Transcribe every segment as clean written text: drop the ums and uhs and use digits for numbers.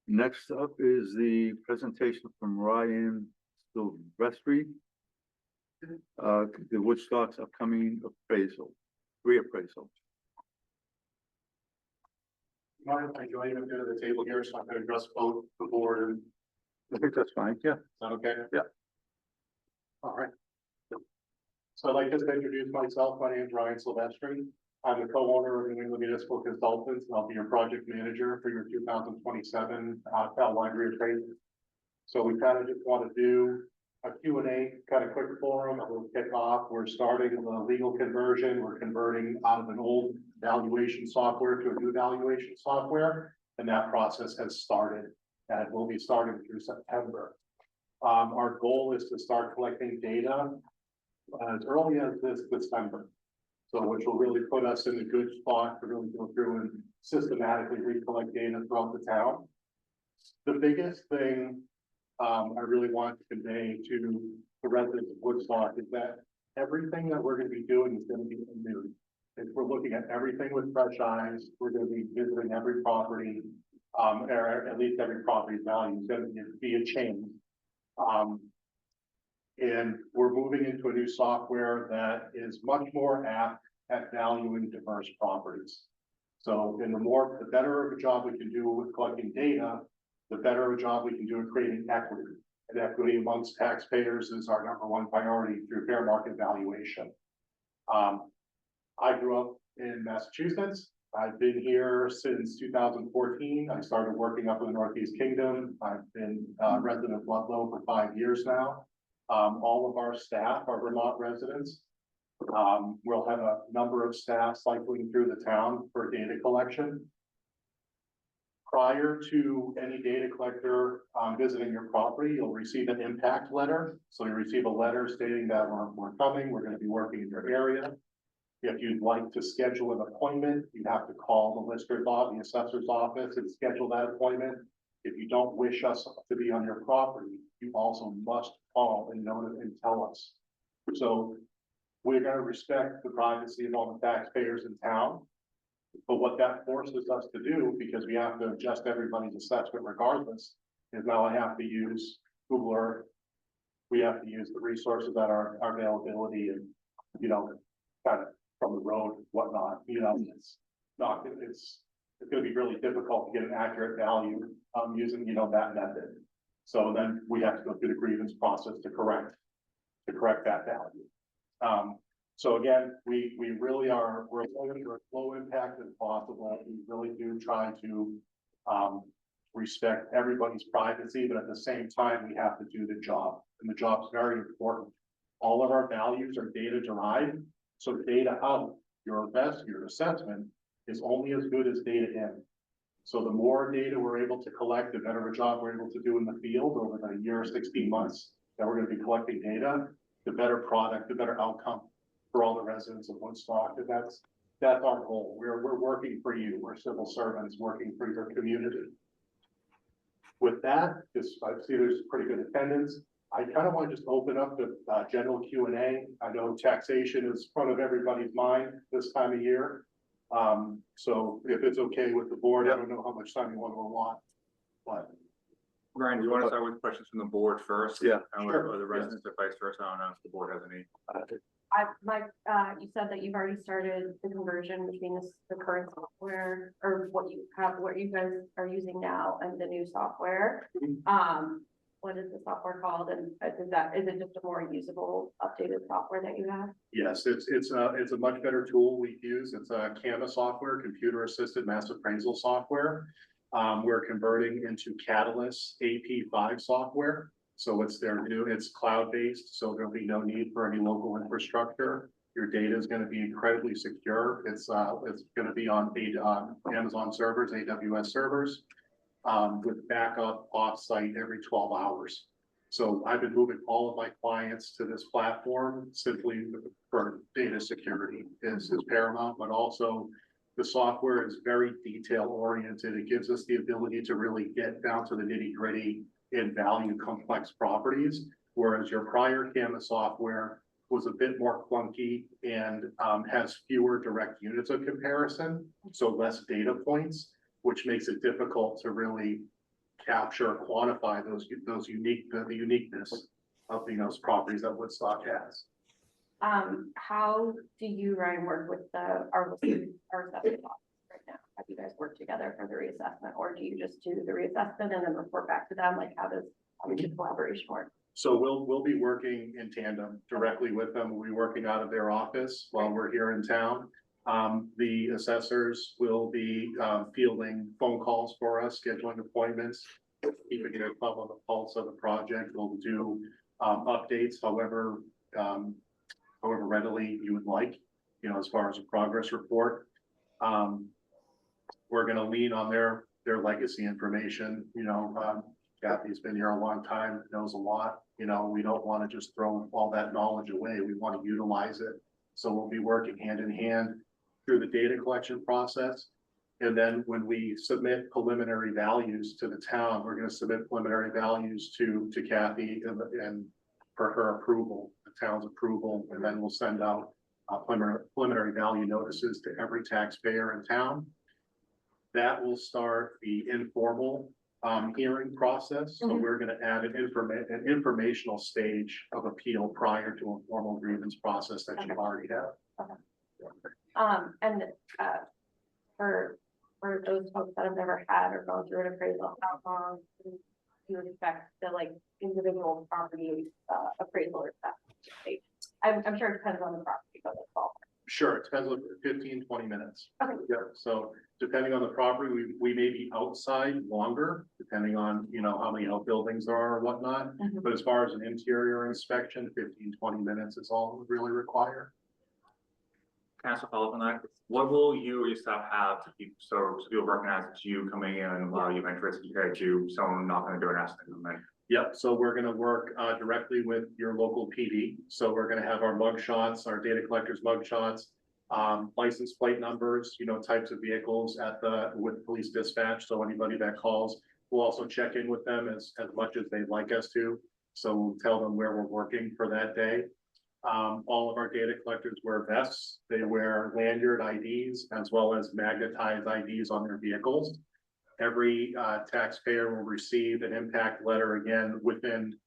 Next up is the presentation from Ryan Silvestri, the Woodstock's upcoming reappraisal. Mind if I join a bit of the table here so I can address both the board and I think that's fine, yeah. is that okay? Yeah. All right. So I'd like to introduce myself. My name is Ryan Silvestri. I'm the co-owner of New England Municipal Consultants, and I'll be your project manager for your 2027 townwide reappraisal. So we kind of just want to do a Q&A kind of quick forum, and we'll kick off. We're starting the legal conversion. We're converting out of an old valuation software to a new valuation software, and that process has started, and it will be starting through September. Our goal is to start collecting data as early as this December. So which will really put us in a good spot to really go through and systematically recollect data throughout the town. The biggest thing I really want to convey to the residents of Woodstock is that everything that we're going to be doing is going to be new. If we're looking at everything with fresh eyes, we're going to be visiting every property, or at least every property's value is going to be a change. And we're moving into a new software that is much more apt at valuing diverse properties. So the better of a job we can do with collecting data, the better of a job we can do in creating equity. And equity amongst taxpayers is our #1 priority through fair market valuation. I grew up in Massachusetts. I've been here since 2014. I started working up in the Northeast Kingdom. I've been a resident of Ludlow for 5 years now. All of our staff are Vermont residents. We'll have a number of staff cycling through the town for data collection. Prior to any data collector visiting your property, you'll receive an impact letter. So you receive a letter stating that we're coming, we're going to be working in your area. If you'd like to schedule an appointment, you have to call the the assessor's office and schedule that appointment. If you don't wish us to be on your property, you also must call and tell us. So we're going to respect the privacy of all the taxpayers in town. But what that forces us to do, because we have to adjust everybody's assessment regardless, is now I have to use Google Earth. We have to use the resources that are our availability and, kind of from the road, whatnot, it's going to be really difficult to get an accurate value using, that method. So then we have to go through the grievance process to correct that value. So again, we really are, we're looking for as low impact as possible. We really do try to respect everybody's privacy, but at the same time, we have to do the job, and the job's very important. All of our values are data derived. So data out, your assessment is only as good as data in. So the more data we're able to collect, the better a job we're able to do in the field over the year or 16 months that we're going to be collecting data, the better product, the better outcome for all the residents of Woodstock. And that's our goal. We're working for you. We're civil servants working for your community. With that, I see there's pretty good attendance. I kind of want to just open up the general Q&A. I know taxation is front of everybody's mind this time of year. So if it's okay with the board, I don't know how much time you want to allot, but. Ryan, do you want to start with questions from the board first? Yeah, and sure. Or the residents, or vice versa? I don't know if the board has any. You said that you've already started the conversion between the current software, or what you guys are using now, and the new software. What is the software called, and is it just a more usable, updated software that you have? Yes, it's a much better tool we use. It's a Canvas software, computer assisted mass appraisal software. We're converting into Catalyst AP5 software. So it's cloud-based, so there'll be no need for any local infrastructure. Your data is going to be incredibly secure. It's going to be on Amazon servers, AWS servers, with backup offsite every 12 hours. So I've been moving all of my clients to this platform simply for data security is paramount, but also the software is very detail oriented. It gives us the ability to really get down to the nitty gritty and value complex properties, whereas your prior Canvas software was a bit more clunky and has fewer direct units of comparison, so less data points, which makes it difficult to really capture, quantify those unique, the uniqueness of, those properties that Woodstock has. How do you, Ryan, work with our assessment office right now? Have you guys worked together for the reassessment, or do you just do the reassessment and then report back to them? Like, how does the collaboration work? So we'll be working in tandem directly with them. We'll be working out of their office while we're here in town. The assessors will be fielding phone calls for us, scheduling appointments, keeping a thumb on the pulse of the project. We'll do updates however readily you would like, as far as a progress report. We're gonna lean on their legacy information, Kathy's been here a long time, knows a lot, we don't want to just throw all that knowledge away. We want to utilize it. So we'll be working hand in hand through the data collection process. And then when we submit preliminary values to the town, we're going to submit preliminary values to Kathy and for her approval, the town's approval, and then we'll send out preliminary value notices to every taxpayer in town. That will start the informal hearing process. So we're going to add an informational stage of appeal prior to a formal grievance process that you already have. And for those folks that have never had or gone through an appraisal, how long do you expect the individual property appraisal or that? I'm sure it depends on the property, but that's all. Sure, it depends on 15-20 minutes. Okay. Yeah, so depending on the property, we may be outside longer, depending on, how many outbuildings there are or whatnot. But as far as an interior inspection, 15-20 minutes is all we really require. Can I ask a follow-up on that? What will you or your staff have to keep, so people recognize it's you coming in and allow you interest compared to someone not gonna do an estimate on that? Yep, so we're gonna work directly with your local PD. So we're gonna have our mug shots, our data collectors mug shots, license plate numbers, types of vehicles with police dispatch. So anybody that calls, we'll also check in with them as much as they'd like us to. So we'll tell them where we're working for that day. All of our data collectors wear vests. They wear lanyard IDs as well as magnetized IDs on their vehicles. Every taxpayer will receive an impact letter again within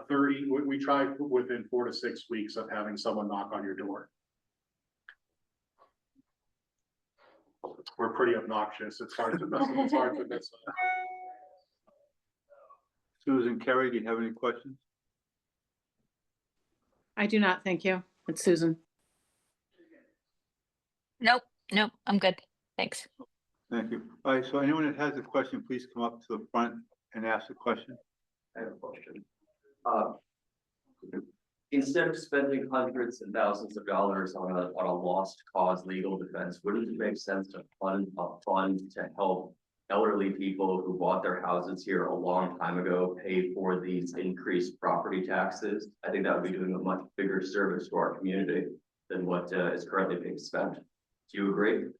30, we try within 4 to 6 weeks of having someone knock on your door. We're pretty obnoxious. It's hard to miss. Susan, Kerry, do you have any questions? I do not, thank you. It's Susan. Nope, I'm good. Thanks. Thank you. All right, so anyone that has a question, please come up to the front and ask the question. I have a question. Instead of spending hundreds and thousands of dollars on a lost cause legal defense, wouldn't it make sense to fund a fund to help elderly people who bought their houses here a long time ago pay for these increased property taxes? I think that would be doing a much bigger service to our community than what is currently being spent. Do you agree?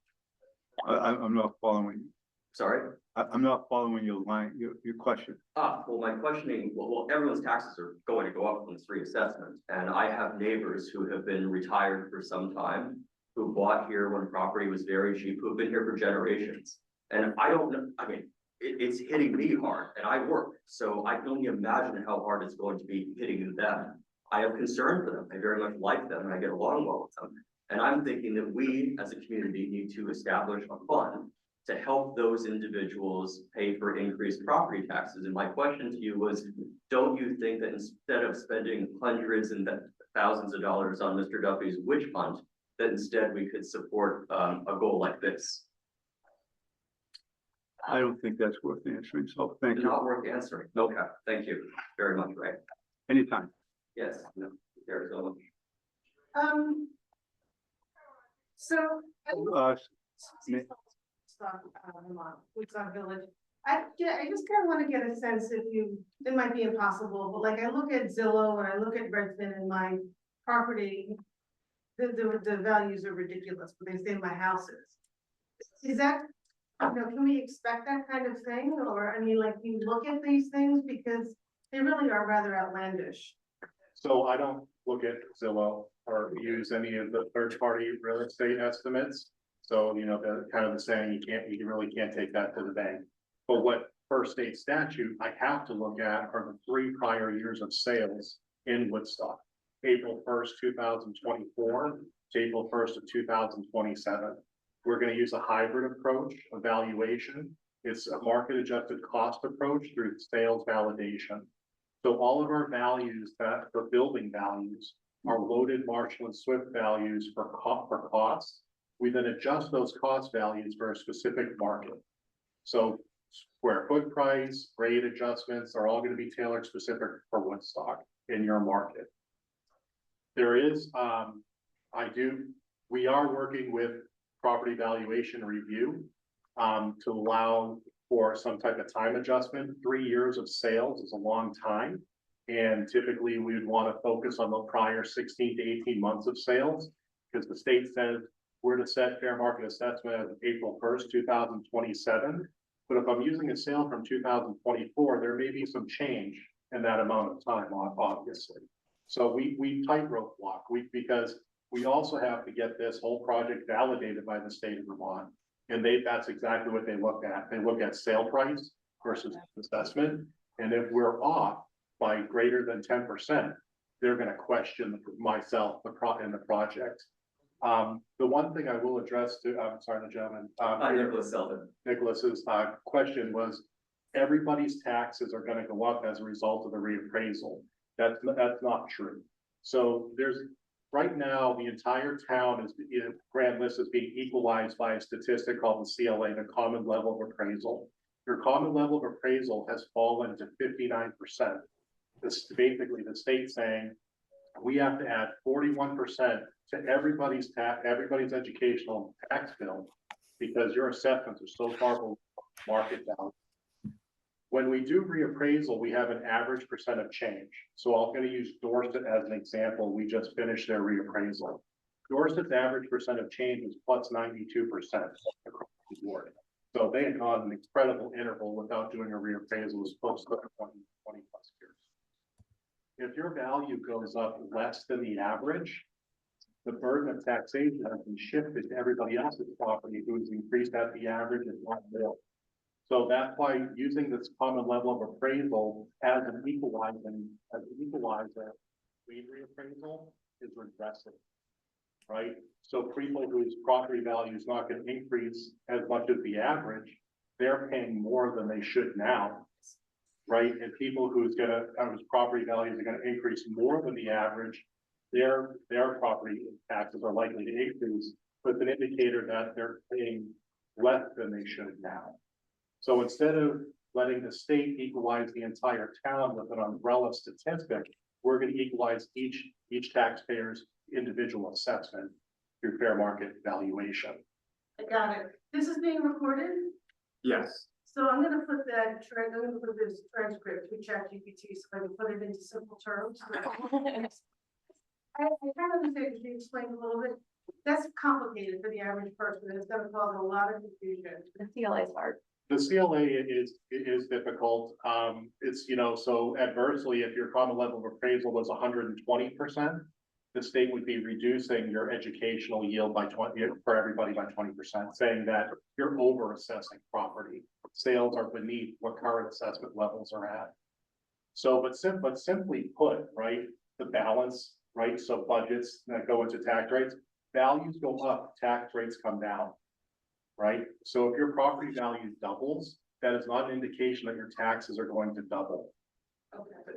I'm not following. Sorry? I'm not following your line, your question. Well, my questioning, well, everyone's taxes are going to go up from this reassessment. And I have neighbors who have been retired for some time, who bought here when property was very cheap, who have been here for generations. And I don't know, it's hitting me hard and I work. So I can only imagine how hard it's going to be hitting them. I have concern for them. I very much like them and I get along well with them. And I'm thinking that we as a community need to establish a fund to help those individuals pay for increased property taxes. And my question to you was, don't you think that instead of spending hundreds and thousands of dollars on Mr. Duffy's witch hunt, that instead we could support a goal like this? I don't think that's worth answering, so thank you. Not worth answering. Okay, thank you very much, Ray. Anytime. Yes, no, there's so much. So. Woodstock Village. I just kind of want to get a sense if it might be impossible, but like I look at Zillow and I look at Redfin and my property, the values are ridiculous, but they say my house is that, can we expect that kind of thing? Or, you look at these things because they really are rather outlandish. So I don't look at Zillow or use any of the third-party real estate estimates. So, the kind of the saying, you really can't take that to the bank. But what state statute, I have to look at are the 3 prior years of sales in Woodstock. April 1st, 2024 to April 1st of 2027. We're gonna use a hybrid approach, evaluation. It's a market adjusted cost approach through sales validation. So all of our values that for building values are loaded Marshall and Swift values for costs. We then adjust those cost values for a specific market. So square foot price, grade adjustments are all gonna be tailored specific for Woodstock in your market. There is, we are working with property valuation review to allow for some type of time adjustment. 3 years of sales is a long time. And typically we would want to focus on the prior 16 to 18 months of sales, because the state says we're to set fair market assessment as of April 1st, 2027. But if I'm using a sale from 2024, there may be some change in that amount of time, obviously. So we tightrope walk, because we also have to get this whole project validated by the state of Vermont. And that's exactly what they look at. They look at sale price versus assessment. And if we're off by greater than 10%, they're gonna question myself, in the project. The one thing I will address to, I'm sorry, the gentleman. Nicholas Selden. Nicholas's question was, everybody's taxes are gonna go up as a result of the reappraisal. That's not true. So right now, the entire town is, Grand List is being equalized by a statistic called the CLA, the common level of appraisal. Your common level of appraisal has fallen to 59%. This is basically the state saying, we have to add 41% to everybody's educational tax bill, because your assessments are so far below market value. When we do reappraisal, we have an average percent of change. So I'm going to use Dorset as an example. We just finished their reappraisal. Dorset's average percent of change is plus 92% across the board. So they had gone an incredible interval without doing a reappraisal as close to 20 plus years. If your value goes up less than the average, the burden of taxation has been shifted to everybody else's property who has increased at the average and not more. So that's why using this common level of appraisal as an equalizer, reappraisal is regressive, right? So people whose property value is not going to increase as much as the average, they're paying more than they should now, right? And people whose property values are going to increase more than the average, their property taxes are likely to increase, but it's an indicator that they're paying less than they should now. So instead of letting the state equalize the entire town with an umbrella statistic, we're going to equalize each taxpayer's individual assessment through fair market valuation. I got it. This is being recorded, Yes. so I'm gonna put this transcript to ChatGPT so I can put it into simple terms. I kind of understand, you explained a little bit. That's complicated for the average person. It's gonna cause a lot of confusion. The CLA is hard. The CLA is difficult. It's, so adversely, if your common level of appraisal was 120%, the state would be reducing your educational yield by 20 for everybody by 20%, saying that you're over assessing property. Sales are beneath what current assessment levels are at. So, but simply put, right, the balance, right? So budgets that go into tax rates, values go up, tax rates come down. Right? So if your property value doubles, that is not an indication that your taxes are going to double. Okay.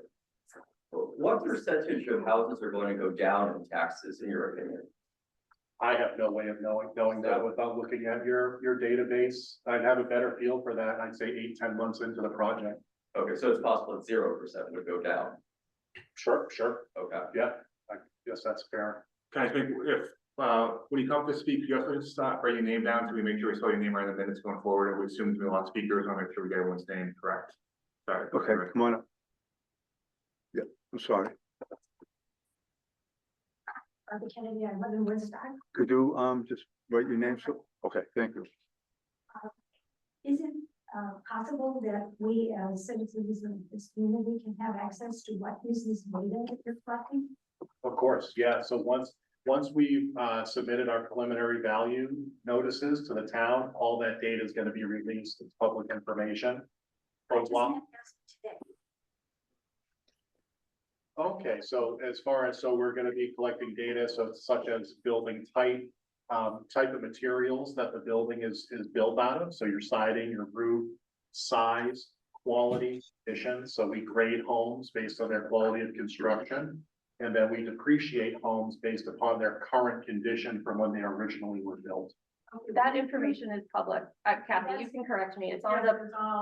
What percentage of houses are going to go down in taxes, in your opinion? I have no way of knowing that without looking at your database. I'd have a better feel for that. I'd say 8-10 months into the project. Okay, so it's possible that 0% would go down. Sure. Okay. Yeah, I guess that's fair. Can I speak, when you come to speak, you have to stop, write your name down, so we make sure we spell your name right in the minutes going forward, and we assume there'll be a lot of speakers, I want to make sure we get everyone's name correct. Sorry. Okay, come on up. Yeah, I'm sorry. Barbara Kennedy, I live in Woodstock. Could you, just write your name? So, okay, thank you. Is it possible that we as citizens of this community can have access to what is this data that you're collecting? Of course, yeah. So once we've submitted our preliminary value notices to the town, all that data is going to be released as public information. From Just what? as of today. Okay, so as far as, so we're gonna be collecting data, so such as building type, type of materials that the building is built out of, so your siding, your roof, size, quality, conditions, so we grade homes based on their quality of construction. And then we depreciate homes based upon their current condition from when they originally were built. That information is public. Kathy, you can correct me. It's on the,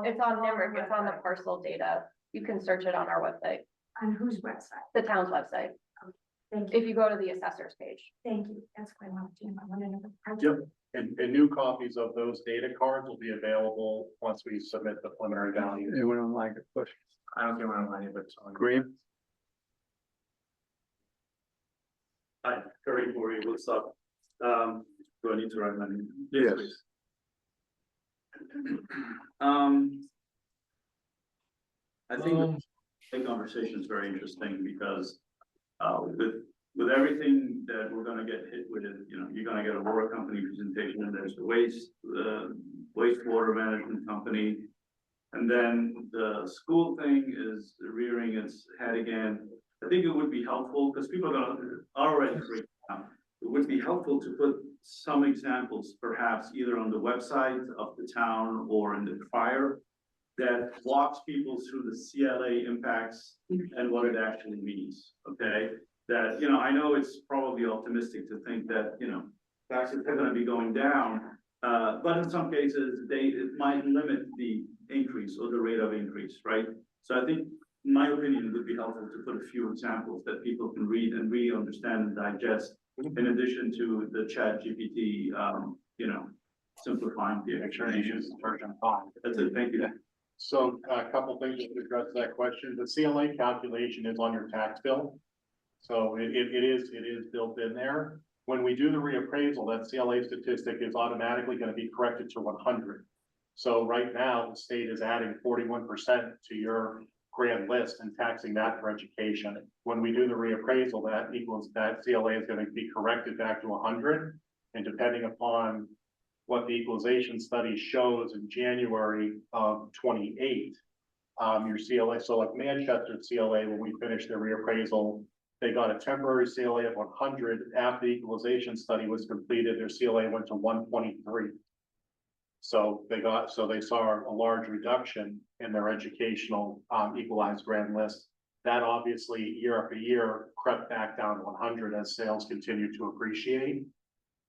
it's on NIMRIC, it's on the parcel data. You can search it on our website, On whose website? the town's website, Thank you, if you go to the assessor's page. thank you, that's what I wanted to, I wanted to know. Yep. And new copies of those data cards will be available once we submit the preliminary value. Anyone online got questions? I don't think we're online, but it's on. Graham? Hi, Curry for Woodstock. Do I need to write my name? Yes. Please. I think the conversation is very interesting because with everything that we're gonna get hit with, it, you know, you're gonna get a water company presentation, and there's the wastewater management company. And then the school thing is rearing its head again. I think it would be helpful, because people are gonna already freak out. It would be helpful to put some examples, perhaps either on the website of the town or in the crier, that walks people through the CLA impacts and what it actually means, okay? That, you know, I know it's probably optimistic to think that, you know, taxes are gonna be going down, but in some cases, it might limit the increase or the rate of increase, right? So I think, in my opinion, it would be helpful to put a few examples that people can read and really understand and digest, in addition to the Chat GPT, you know, simplifying the Make sure you explanation. use version 5. That's it, thank you. So a couple things to address that question. The CLA calculation is on your tax bill. So it is built in there. When we do the reappraisal, that CLA statistic is automatically going to be corrected to 100. So right now, the state is adding 41% to your grand list and taxing that for education. When we do the reappraisal, that equals, that CLA is going to be corrected back to 100. And depending upon what the equalization study shows in January of 28, your CLA, so like Manchester CLA, when we finished their reappraisal, they got a temporary CLA of 100. After the equalization study was completed, their CLA went to 123. So they saw a large reduction in their educational equalized grand list. That obviously year after year crept back down to 100 as sales continue to appreciate.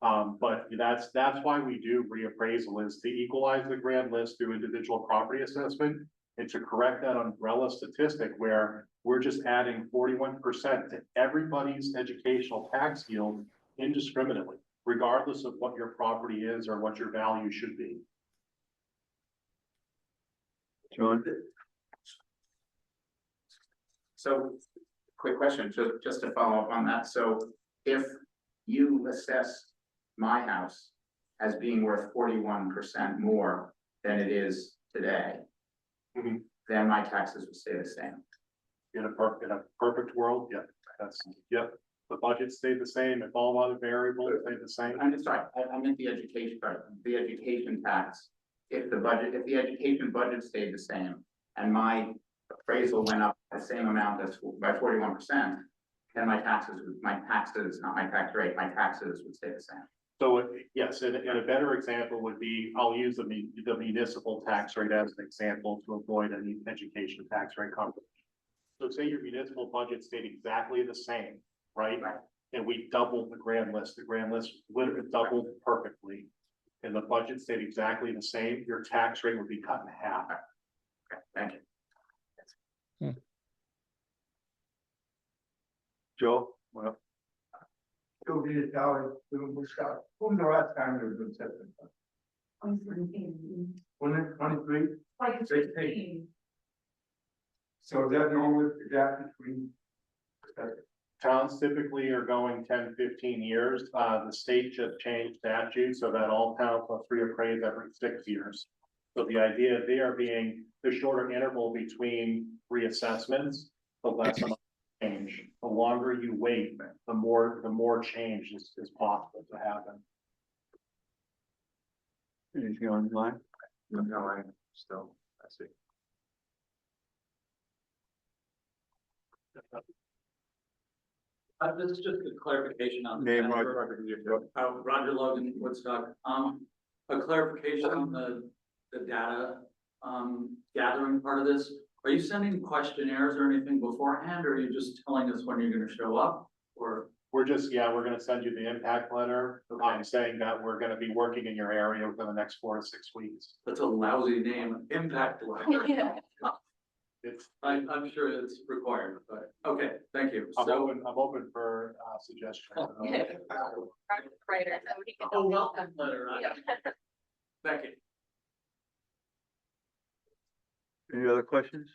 But that's why we do reappraisal, is to equalize the grand list through individual property assessment and to correct that umbrella statistic where we're just adding 41% to everybody's educational tax yield indiscriminately, regardless of what your property is or what your value should be. John? So, quick question, just to follow up on that. So if you assess my house as being worth 41% more than it is today, Mhm. then my taxes would stay the same. In a perfect world, yeah, yep. The budget stayed the same, if all other variables stayed the same. I'm sorry, I meant the education part, the education tax. If the education budget stayed the same and my appraisal went up the same amount as by 41%, then my taxes, not my tax rate, my taxes would stay the same. So yes, and a better example would be, I'll use the municipal tax rate as an example to avoid any education tax rate conflict. So say your municipal budget stayed exactly the same, right? And we doubled the grand list literally doubled perfectly. And the budget stayed exactly the same, your tax rate would be cut in half. Okay, thank you. Joe? Well, Still be a dollar, doing Woodstock. When the last time there was been something? 23? 16. So is that normal, the gap between? Towns typically are going 10, 15 years. The state just changed statute so that all towns must reappraise every 6 years. So the idea there being the shorter interval between reassessments, the less amount of change. The longer you wait, the more change is possible to happen. anything online? No, I still, I see. This is just a clarification on. Name, Roger Logan, Woodstock. A clarification on the data, gathering part of this. Are you sending questionnaires or anything beforehand, or are you just telling us when you're gonna show up? Or, We're gonna send you the impact letter, saying that we're gonna be working in your area within the next 4 to 6 weeks. that's a lousy name, impact letter. Yeah. It's, I'm sure it's required, but, okay, thank you. I'm So, open for, suggestions. Writer. a welcome letter, right? Thank you. Any other questions?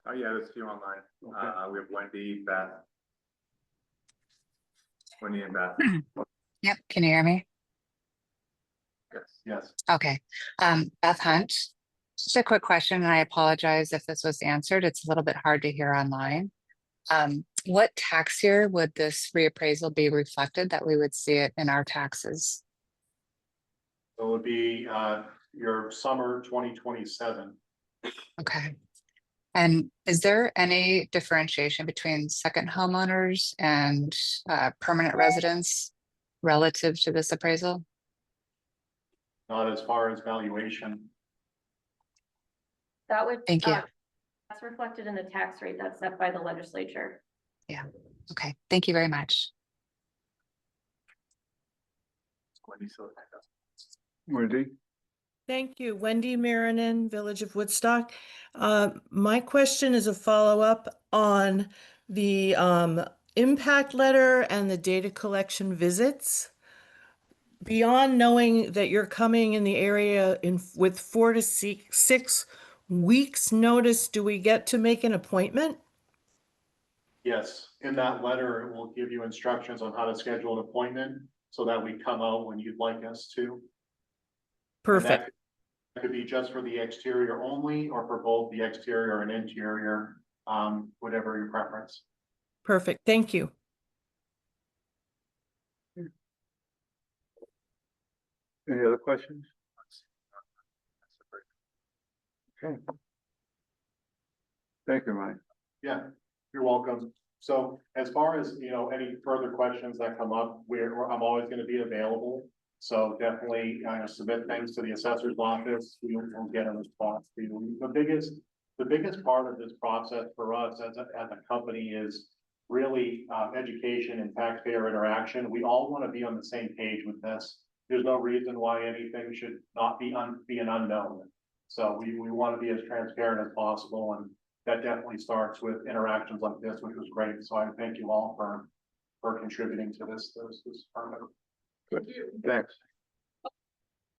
Oh, yeah, there's a few online. Okay. We have Wendy, Beth. Wendy and Beth, Yep, can you hear me? yes. Yes. Okay. Beth Hunt, just a quick question, and I apologize if this was answered. It's a little bit hard to hear online. What tax year would this reappraisal be reflected that we would see it in our taxes? So it would be, your summer 2027. Okay. And is there any differentiation between second homeowners and permanent residents relative to this appraisal? Not as far as valuation. That would. Thank you. That's reflected in the tax rate that's set by the legislature. Yeah. Okay. Thank you very much. Wendy, so. Wendy? Thank you. Wendy Marinan, Village of Woodstock. My question is a follow-up on the impact letter and the data collection visits. Beyond knowing that you're coming in the area with 4 to 6 weeks notice, do we get to make an appointment? Yes, in that letter, it will give you instructions on how to schedule an appointment so that we come out when you'd like us to. Perfect. That could be just for the exterior only, or for both the exterior and interior, whatever your preference. Perfect. Thank you. Any other questions? Okay. Thank you, Ryan. Yeah, you're welcome. So as far as, any further questions that come up, I'm always gonna be available. So definitely, submit things to the assessor's office. We'll get a response to you. The biggest part of this process for us as a company is really, education and taxpayer interaction. We all want to be on the same page with this. There's no reason why anything should not be an unknown. So we want to be as transparent as possible, and that definitely starts with interactions like this, which was great. So I thank you all for contributing to this permit. Good. Thanks.